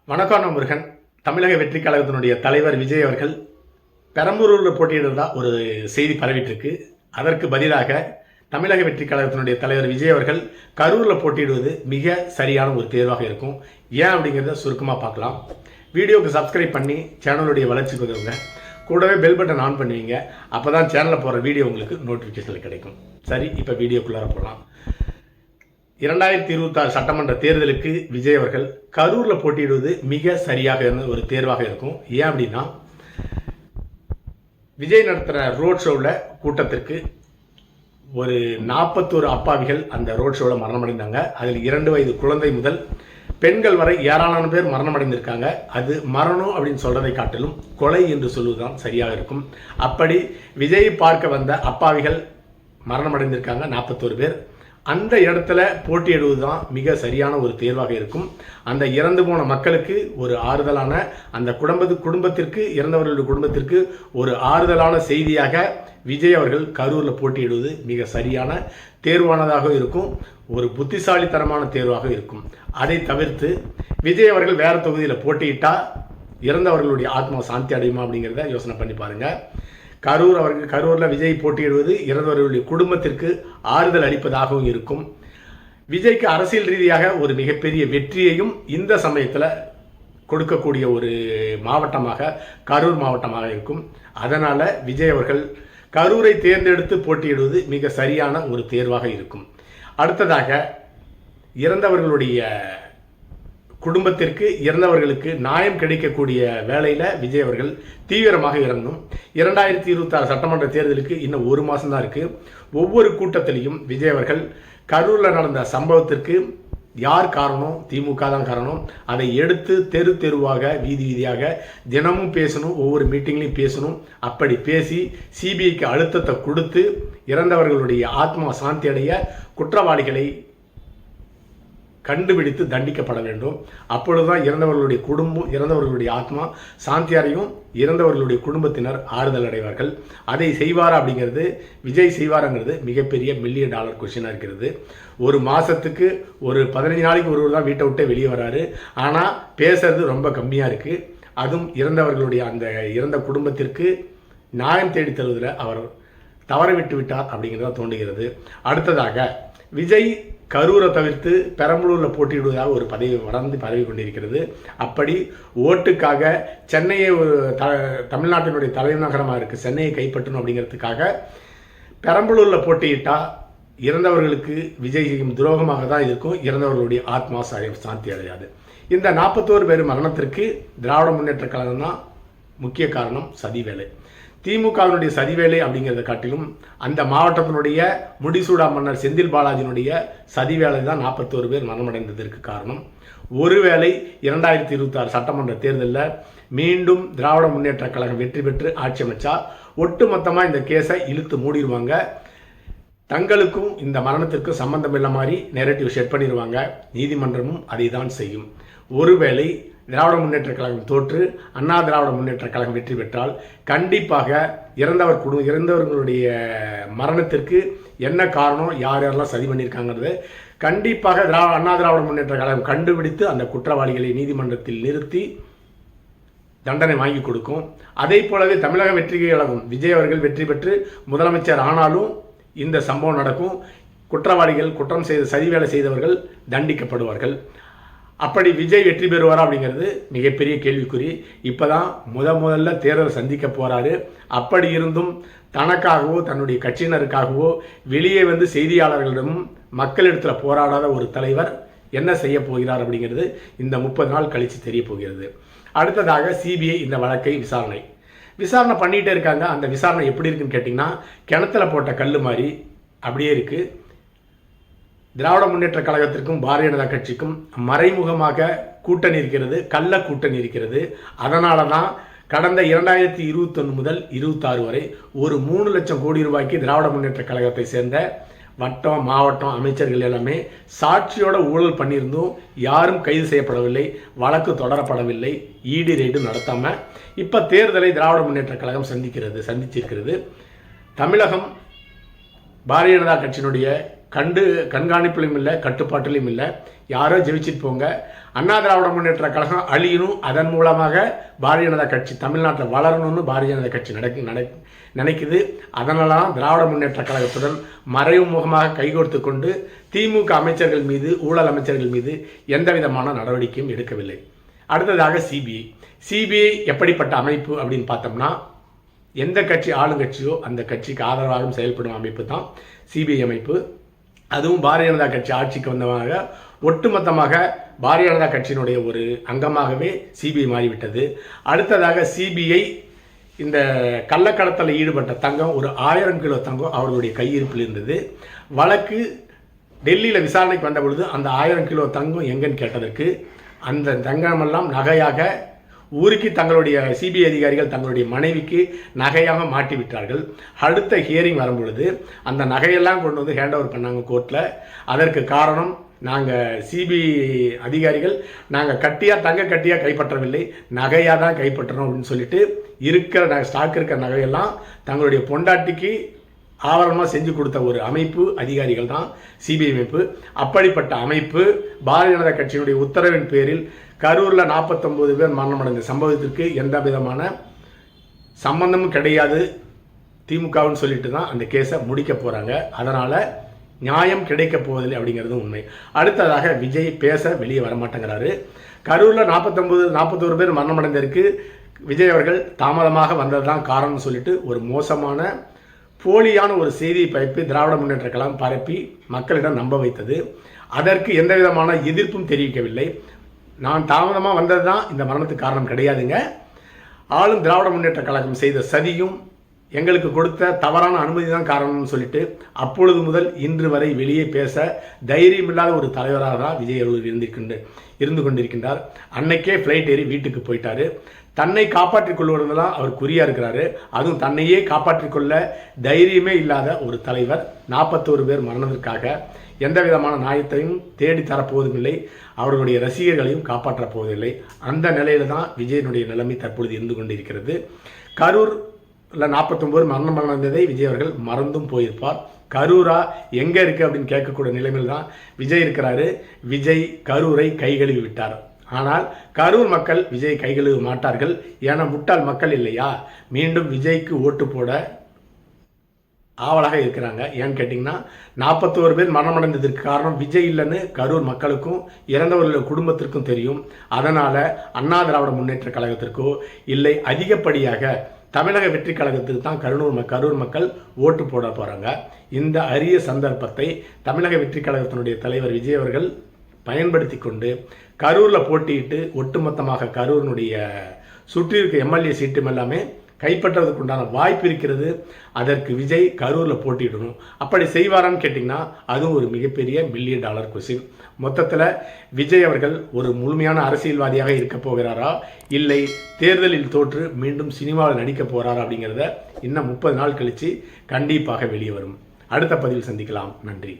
வணக்கம் முருகன். தமிழக வெற்றி கழகத்தினுடைய தலைவர் விஜய் அவர்கள் பெரம்பலூரில் போட்டியிடுறதா ஒரு செய்தி பரவிட்டு இருக்கு. அதற்கு பதிலாக தமிழக வெற்றி கழகத்தினுடைய தலைவர் விஜய் அவர்கள் கரூரில் போட்டியிடுவது மிக சரியான ஒரு தேர்வாக இருக்கும். ஏன் அப்படிங்கிறத சுருக்கமாக பார்க்கலாம். வீடியோவுக்கு சப்ஸ்கிரைப் பண்ணி சேனலுடைய வளர்ச்சிக்கு உதவுங்க. கூடவே பெல் பட்டன் ஆன் பண்ணுவீங்க. அப்போ தான் சேனலில் போகிற வீடியோ உங்களுக்கு நோட்டிஃபிகேஷன் கிடைக்கும். சரி, இப்போ வீடியோக்குள்ளார போகலாம். 2026 சட்டமன்ற தேர்தலுக்கு விஜய் அவர்கள் கரூரில் போட்டியிடுவது மிக சரியாக ஒரு தேர்வாக இருக்கும். ஏன் அப்படின்னா, விஜய் நடத்துகிற ரோட் ஷோவில் கூட்டத்திற்கு ஒரு 41 அப்பாவிகள் அந்த ரோட் ஷோவில் மரணமடைந்தாங்க. அதில் 2 வயது குழந்தை முதல் பெண்கள் வரை ஏராளமான பேர் மரணமடைந்திருக்காங்க. அது மரணம் அப்படின்னு சொல்றதை காட்டிலும் கொலை என்று சொல்வதுதான் சரியாக இருக்கும். அப்படி விஜய் பார்க்க வந்த அப்பாவிகள் மரணமடைந்திருக்காங்க 41 பேர். அந்த இடத்துல போட்டியிடுவது தான் மிக சரியான ஒரு தேர்வாக இருக்கும். அந்த இறந்து போன மக்களுக்கு ஒரு ஆறுதலான, அந்த குடும்பத்திற்கு, இறந்தவர்களுடைய குடும்பத்திற்கு ஒரு ஆறுதலான செய்தியாக விஜய் அவர்கள் கரூரில் போட்டியிடுவது மிக சரியான தேர்வானதாக இருக்கும். ஒரு புத்திசாலித்தனமான தேர்வாக இருக்கும். அதை தவிர்த்து விஜய் அவர்கள் வேற தொகுதியில் போட்டியிட்டா இறந்தவர்களுடைய ஆத்மா சாந்தி அடையுமா அப்படிங்கிறத யோசனை பண்ணி பாருங்க. கரூரில் விஜய் போட்டியிடுவது இறந்தவர்களுடைய குடும்பத்திற்கு ஆறுதல் அளிப்பதாகவும் இருக்கும். விஜய்க்கு அரசியல் ரீதியாக ஒரு மிகப்பெரிய வெற்றியையும் இந்த சமயத்தில் கொடுக்கக்கூடிய ஒரு மாவட்டமாக கரூர் மாவட்டமாக இருக்கும். அதனால் விஜய் அவர்கள் கரூரை தேர்ந்தெடுத்து போட்டியிடுவது மிக சரியான ஒரு தேர்வாக இருக்கும். அடுத்ததாக, இறந்தவர்களுடைய குடும்பத்திற்கு, இறந்தவர்களுக்கு நியாயம் கிடைக்கக்கூடிய வேலையில் விஜய் அவர்கள் தீவிரமாக இறங்கணும். 2026 சட்டமன்ற தேர்தலுக்கு இன்னும் 1 மாதம் தான் இருக்குது. ஒவ்வொரு கூட்டத்திலையும் விஜய் அவர்கள் கரூரில் நடந்த சம்பவத்திற்கு யார் காரணம்? திமுக தான் காரணம். அதை எடுத்து தெருவாக, வீதி வீதியாக தினமும் பேசணும். ஒவ்வொரு மீட்டிங்லையும் பேசணும். அப்படி பேசி சிபிஐக்கு அழுத்தத்தை கொடுத்து இறந்தவர்களுடைய ஆத்மா சாந்தி அடைய குற்றவாளிகளை கண்டுபிடித்து தண்டிக்கப்பட வேண்டும். அப்பொழுதுதான் இறந்தவர்களுடைய ஆத்மா சாந்தி அடையும். இறந்தவர்களுடைய குடும்பத்தினர் ஆறுதல் அடைவார்கள். அதை செய்வாரா அப்படிங்கிறது, விஜய் செய்வாராங்கிறது மிகப்பெரிய $1 மில்லியன் கொஸ்டினாக இருக்கிறது. ஒரு மாதத்துக்கு ஒரு 15 நாளைக்கு ஒருவர் தான் வீட்டை விட்டே வெளியே வராரு. ஆனால் பேசுறது ரொம்ப கம்மியாக இருக்குது. அதுவும் அந்த இறந்த குடும்பத்திற்கு நியாயம் தேடி தருவதில் அவர் தவறவிட்டு விட்டார் அப்படிங்கிறத தோன்றுகிறது. அடுத்ததாக, விஜய் கரூரை தவிர்த்து பெரம்பலூரில் போட்டியிடுவதாக ஒரு பதவி கொண்டிருக்கிறது. அப்படி ஓட்டுக்காக சென்னையை தமிழ்நாட்டினுடைய தலைநகரமாக இருக்குது, சென்னையை கைப்பற்றணும் அப்படிங்கிறதுக்காக பெரம்பலூரில் போட்டியிட்டால் இறந்தவர்களுக்கு விஜய் செய்யும் துரோகமாக தான் இருக்கும். இறந்தவர்களுடைய ஆத்மா சாந்தி அடையாது. இந்த 41 பேர் மரணத்திற்கு திராவிட முன்னேற்ற கழகம் தான் முக்கிய காரணம். சதிவேலை, திமுகவினுடைய சதிவேலை அப்படிங்கிறத காட்டிலும் அந்த மாவட்டத்தினுடைய முடிசூடா மன்னர் செந்தில் பாலாஜியினுடைய சதிவேலை தான் 41 பேர் மரணமடைந்ததற்கு காரணம். ஒருவேளை 2026 சட்டமன்ற தேர்தலில் மீண்டும் திராவிட முன்னேற்ற கழகம் வெற்றி பெற்று ஆட்சி அமைச்சா ஒட்டுமொத்தமாக இந்த கேஸை இழுத்து மூடிடுவாங்க. தங்களுக்கும் இந்த மரணத்திற்கும் சம்பந்தம் இல்லை மாதிரி நெரேட்டிவ் செட் பண்ணிடுவாங்க. நீதிமன்றமும் அதை தான் செய்யும். ஒருவேளை திராவிட முன்னேற்ற கழகம் தோற்று அண்ணா திராவிட முன்னேற்ற கழகம் வெற்றி பெற்றால் கண்டிப்பாக இறந்தவர்களுடைய மரணத்திற்கு என்ன காரணம், யாரெல்லாம் சதி பண்ணியிருக்காங்கிறது கண்டிப்பாக அண்ணா திராவிட முன்னேற்ற கழகம் கண்டுபிடித்து அந்த குற்றவாளிகளை நீதிமன்றத்தில் நிறுத்தி தண்டனை வாங்கி கொடுக்கும். அதே போலவே தமிழக வெற்றி கழகம் விஜய் அவர்கள் வெற்றி பெற்று முதலமைச்சர் ஆனாலும் இந்த சம்பவம் நடக்கும். குற்றவாளிகள், குற்றம் செய்த சதி வேலை செய்தவர்கள் தண்டிக்கப்படுவார்கள். அப்படி விஜய் வெற்றி பெறுவாரா அப்படிங்கிறது மிகப்பெரிய கேள்விக்குறி. இப்போதான் முதல்ல தேர்தல் சந்திக்க போகிறாரு. அப்படி இருந்தும் தனக்காகவோ தன்னுடைய கட்சியினருக்காகவோ வெளியே வந்து செய்தியாளர்களிடமும் மக்களிடத்தில் போராடாத ஒரு தலைவர் என்ன செய்ய போகிறார் அப்படிங்கிறது இந்த 30 நாள் கழித்து தெரிய போகிறது. அடுத்ததாக, சிபிஐ இந்த வழக்கை விசாரணை பண்ணிகிட்டே இருக்காங்க. அந்த விசாரணை எப்படி இருக்குன்னு கேட்டிங்கன்னா, கிணத்துல போட்ட கல் மாதிரி அப்படியே இருக்குது. திராவிட முன்னேற்ற கழகத்திற்கும் பாரதிய ஜனதா கட்சிக்கும் மறைமுகமாக கூட்டணி இருக்கிறது, கள்ள கூட்டணி இருக்கிறது. அதனால தான் கடந்த 2021 முதல் 26 வரை ஒரு 3 லட்சம் கோடி ரூபாய்க்கு திராவிட முன்னேற்ற கழகத்தை சேர்ந்த வட்டம், மாவட்டம் அமைச்சர்கள் எல்லாமே சாட்சியோட ஊழல் பண்ணியிருந்தும் யாரும் கைது செய்யப்படவில்லை, வழக்கு தொடரப்படவில்லை, ஈடி ரெய்டு நடத்தாமல் இப்போ தேர்தலை திராவிட முன்னேற்ற கழகம் சந்திச்சிருக்கிறது. தமிழகம் பாரதிய ஜனதா கட்சியினுடைய கண்காணிப்பிலும் இல்லை, கட்டுப்பாட்டிலும் இல்லை. யாரோ ஜெயிச்சிட்டு போங்க. அண்ணா திராவிட முன்னேற்ற கழகம் அழியணும், அதன் மூலமாக பாரதிய ஜனதா கட்சி தமிழ்நாட்டில் வளரணும்னு பாரதிய ஜனதா கட்சி நினைக்குது. அதனால தான் திராவிட முன்னேற்ற கழகத்துடன் மறைமுகமாக கைகோர்த்து கொண்டு திமுக அமைச்சர்கள் மீது, ஊழல் அமைச்சர்கள் மீது எந்த விதமான நடவடிக்கையும் எடுக்கவில்லை. அடுத்ததாக சிபிஐ எப்படிப்பட்ட அமைப்பு அப்படின்னு பார்த்தோம்னா, எந்த கட்சி ஆளுங்கட்சியோ அந்த கட்சிக்கு ஆதரவாகவும் செயல்படும் அமைப்பு தான் சிபிஐ அமைப்பு. அதுவும் பாரதிய ஜனதா கட்சி ஆட்சிக்கு வந்தவங்க ஒட்டுமொத்தமாக பாரதிய ஜனதா கட்சியினுடைய ஒரு அங்கமாகவே சிபிஐ மாறிவிட்டது. அடுத்ததாக சிபிஐ இந்த கள்ளக்கடத்தலில் ஈடுபட்ட தங்கம், ஒரு 1000 கிலோ தங்கம் அவர்களுடைய கையிருப்பில் இருந்தது. வழக்கு டெல்லியில் விசாரணைக்கு வந்த பொழுது அந்த 1000 கிலோ தங்கம் எங்கன்னு கேட்டதற்கு அந்த தங்கமெல்லாம் நகையாக ஊருக்கு தங்களுடைய சிபிஐ அதிகாரிகள் தங்களுடைய மனைவிக்கு நகையாக மாட்டி விட்டார்கள். அடுத்த ஹியரிங் வரும்பொழுது அந்த நகையெல்லாம் கொண்டு வந்து ஹேண்ட் ஓவர் பண்ணாங்க கோர்ட்டில். அதற்கு காரணம், நாங்கள் சிபிஐ அதிகாரிகள் நாங்கள் தங்க கட்டியாக கைப்பற்றவில்லை, நகையாக தான் கைப்பற்றணும் அப்படின்னு சொல்லிட்டு ஸ்டாக் இருக்கிற நகையெல்லாம் தங்களுடைய பொண்டாட்டிக்கு ஆவரணமாக செஞ்சு கொடுத்த ஒரு அமைப்பு அதிகாரிகள் தான் சிபிஐ அமைப்பு. அப்படிப்பட்ட அமைப்பு பாரதிய ஜனதா கட்சியினுடைய உத்தரவின் பேரில் கரூரில் 49 பேர் மரணமடைந்த சம்பவத்திற்கு எந்த விதமான சம்பந்தமும் கிடையாது திமுகவுன்னு சொல்லிட்டு தான் அந்த கேஸை முடிக்க போகிறாங்க. அதனால் நியாயம் கிடைக்க போவதில்லை அப்படிங்கிறது உண்மை. அடுத்ததாக விஜய் பேச வெளியே வரமாட்டேங்கிறாரு. கரூரில் 41 பேர் மரணமடைந்ததற்கு விஜய் அவர்கள் தாமதமாக வந்தது தான் காரணம்னு சொல்லிட்டு ஒரு மோசமான போலியான ஒரு செய்தியை பரப்பி திராவிட முன்னேற்ற கழகம் பரப்பி மக்களிடம் நம்ப வைத்தது. அதற்கு எந்த விதமான எதிர்ப்பும் தெரிவிக்கவில்லை. நான் தாமதமாக வந்தது தான் இந்த மரணத்துக்கு காரணம் கிடையாதுங்க. ஆளும் திராவிட முன்னேற்ற கழகம் செய்த சதியும் எங்களுக்கு கொடுத்த தவறான அனுமதி தான் காரணம்னு சொல்லிட்டு அப்பொழுது முதல் இன்று வரை வெளியே பேச தைரியம் இல்லாத ஒரு தலைவராக தான் விஜய் அவர்கள் இருந்து கொண்டிருக்கின்றார். அன்னைக்கே ஃப்ளைட் ஏறி வீட்டுக்கு போயிட்டாரு. தன்னை காப்பாற்றிக் கொள்வதில் அவர் குறியா இருக்கிறாரு. அதுவும் தன்னையே காப்பாற்றிக் கொள்ள தைரியமே இல்லாத ஒரு தலைவர் 41 பேர் மரணத்திற்காக எந்த விதமான நியாயத்தையும் தேடி தரப்போவதும் இல்லை, அவர்களுடைய ரசிகர்களையும் காப்பாற்றப் போவதில்லை. அந்த நிலையில தான் விஜயனுடைய நிலைமை தற்பொழுது இருந்து கொண்டிருக்கிறது. கரூரில் 49 மரணம் அடைந்ததை விஜய் அவர்கள் மறந்தும் போயிருப்பார். கரூரா எங்கே இருக்குது அப்படின்னு கேட்கக்கூடிய நிலைமையில் தான் விஜய் இருக்கிறாரு. விஜய் கரூரை கைகழுவி விட்டார். ஆனால் கரூர் மக்கள் விஜய் கைகழுவ மாட்டார்கள். ஏன்னா முட்டாள் மக்கள் இல்லையா, மீண்டும் விஜய்க்கு ஓட்டு போட ஆவலாக இருக்கிறாங்க. ஏன்னு கேட்டிங்கன்னா 41 பேர் மரணமடைந்ததற்கு காரணம் விஜய் இல்லைன்னு கரூர் மக்களுக்கும் இறந்தவர்களுடைய குடும்பத்திற்கும் தெரியும். அதனால் அண்ணா திராவிட முன்னேற்ற கழகத்திற்கோ இல்லை அதிகப்படியாக தமிழக வெற்றி கழகத்துக்கு தான் கரூர் மக்கள் ஓட்டு போட போகிறாங்க. இந்த அரிய சந்தர்ப்பத்தை தமிழக வெற்றி கழகத்தினுடைய தலைவர் விஜய் அவர்கள் பயன்படுத்தி கொண்டு கரூரில் போட்டியிட்டு ஒட்டுமொத்தமாக கரூரினுடைய சுற்றி இருக்க எம்எல்ஏ சீட்டும் எல்லாமே கைப்பற்றுவதற்கு உண்டான வாய்ப்பு இருக்கிறது. அதற்கு விஜய் கரூரில் போட்டியிடணும். அப்படி செய்வாரான்னு கேட்டிங்கன்னா அதுவும் ஒரு மிகப்பெரிய $1 மில்லியன் கொஸ்டின். மொத்தத்தில் விஜய் அவர்கள் ஒரு முழுமையான அரசியல்வாதியாக இருக்க போகிறாரா, இல்லை தேர்தலில் தோற்று மீண்டும் சினிமாவில் நடிக்க போகிறாரா அப்படிங்கிறத இன்னும் 30 நாள் கழித்து கண்டிப்பாக வெளியே வரும். அடுத்த பதிவில் சந்திக்கலாம். நன்றி.